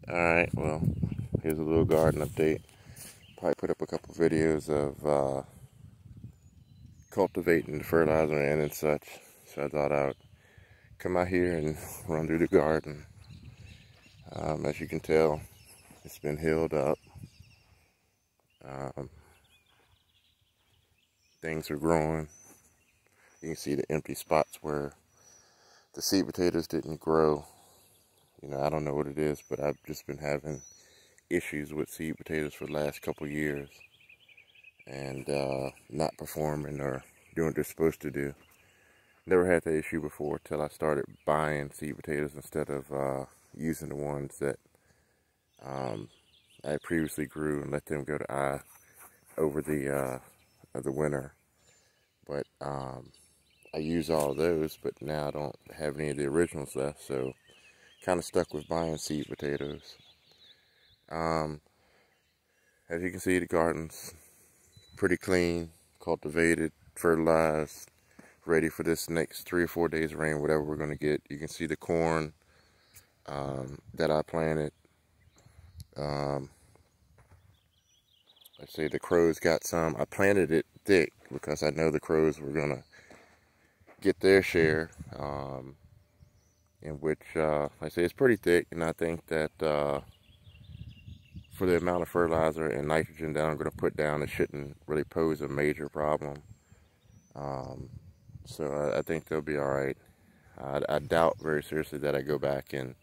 Alright, well, here's a little garden update. Probably put up a couple videos of cultivating the fertilizer and such. So I thought I would come out here and run through the garden. As you can tell, it's been healed up. Things are growing. You can see the empty spots where the seed potatoes didn't grow. I don't know what it is, but I've just been having issues with seed potatoes for the last couple years. And not performing or doing what they're supposed to do. Never had that issue before till I started buying seed potatoes instead of using the ones that I previously grew and let them go to eye over the winter. But I use all of those, but now I don't have any of the originals left, so kind of stuck with buying seed potatoes. As you can see, the garden's pretty clean, cultivated, fertilized, ready for this next 3 or 4 days of rain, whatever we're going to get. You can see the corn that I planted. Let's say the crows got some. I planted it thick because I know the crows were going to get their share, in which, like I say, it's pretty thick, and I think that for the amount of fertilizer and nitrogen that I'm going to put down, it shouldn't really pose a major problem. So I think they'll be all right. I doubt very seriously that I go back and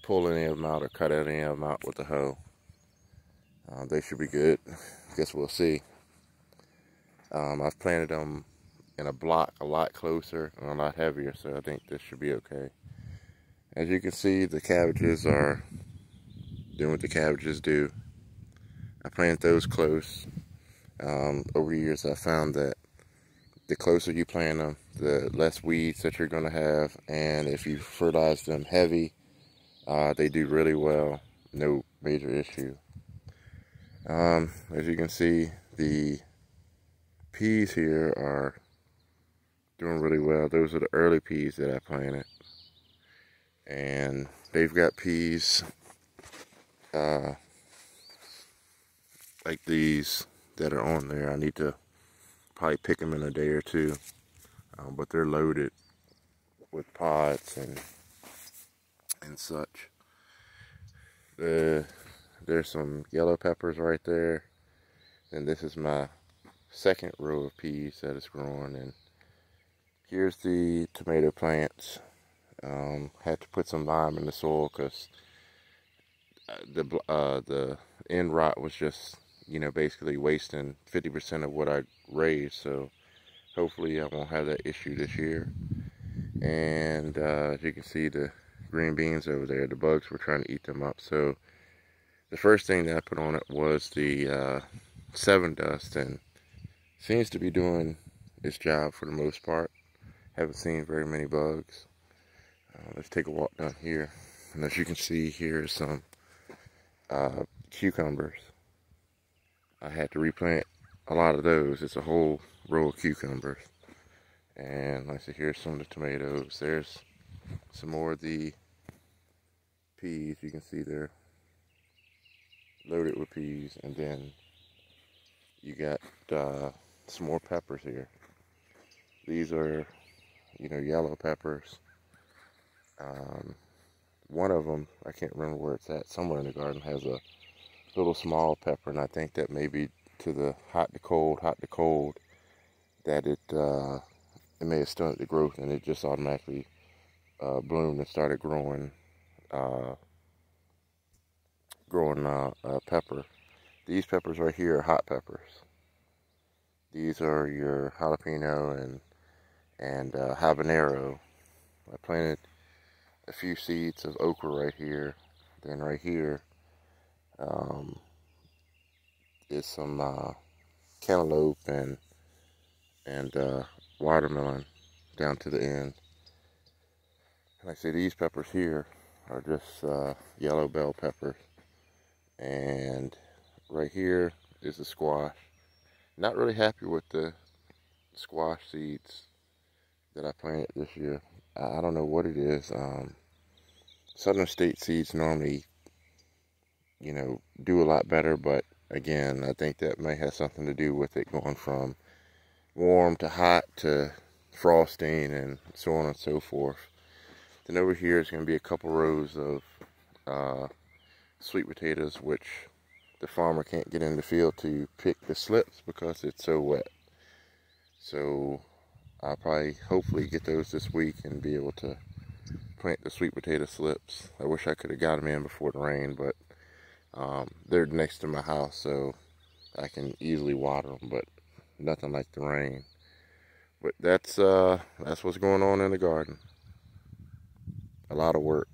pull any of them out or cut any of them out with a hoe. They should be good. I guess we'll see. I've planted them in a block a lot closer and a lot heavier, so I think this should be okay. As you can see, the cabbages are doing what the cabbages do. I planted those close. Over the years, I found that the closer you plant them, the less weeds that you're going to have, and if you fertilize them heavy, they do really well. No major issue. As you can see, the peas here are doing really well. Those are the early peas that I planted, and they've got peas like these that are on there. I need to probably pick them in a day or two, but they're loaded with pods and such. There's some yellow peppers right there, and this is my second row of peas that is growing. And here's the tomato plants. Had to put some lime in the soil because the end rot was just basically wasting 50% of what I raised. So hopefully I won't have that issue this year. And as you can see, the green beans over there, the bugs were trying to eat them up. So the first thing that I put on it was the Sevin Dust, and seems to be doing its job for the most part. Haven't seen very many bugs. Let's take a walk down here, and as you can see, here's some cucumbers. I had to replant a lot of those. It's a whole row of cucumbers. And like I said, here's some of the tomatoes. There's some more of the peas. You can see they're loaded with peas. And then you got some more peppers here. These are, yellow peppers. One of them, I can't remember where it's at, somewhere in the garden, has a little small pepper, and I think that maybe to the hot to cold, that it may have stunted the growth, and it just automatically bloomed and started growing pepper. These peppers right here are hot peppers. These are your jalapeno and habanero. I planted a few seeds of okra right here. Then right here is some cantaloupe and watermelon down to the end. Like I say, these peppers here are just yellow bell peppers. And right here is the squash. Not really happy with the squash seeds that I planted this year. I don't know what it is. Southern State Seeds normally you know, do a lot better. But again, I think that may have something to do with it going from warm to hot to frosting and so on and so forth. Then over here is going to be a couple rows of sweet potatoes, which the farmer can't get in the field to pick the slips because it's so wet. So I'll probably hopefully get those this week and be able to plant the sweet potato slips. I wish I could have got them in before the rain, but they're next to my house, so I can easily water them, but nothing like the rain. But that's what's going on in the garden. A lot of work.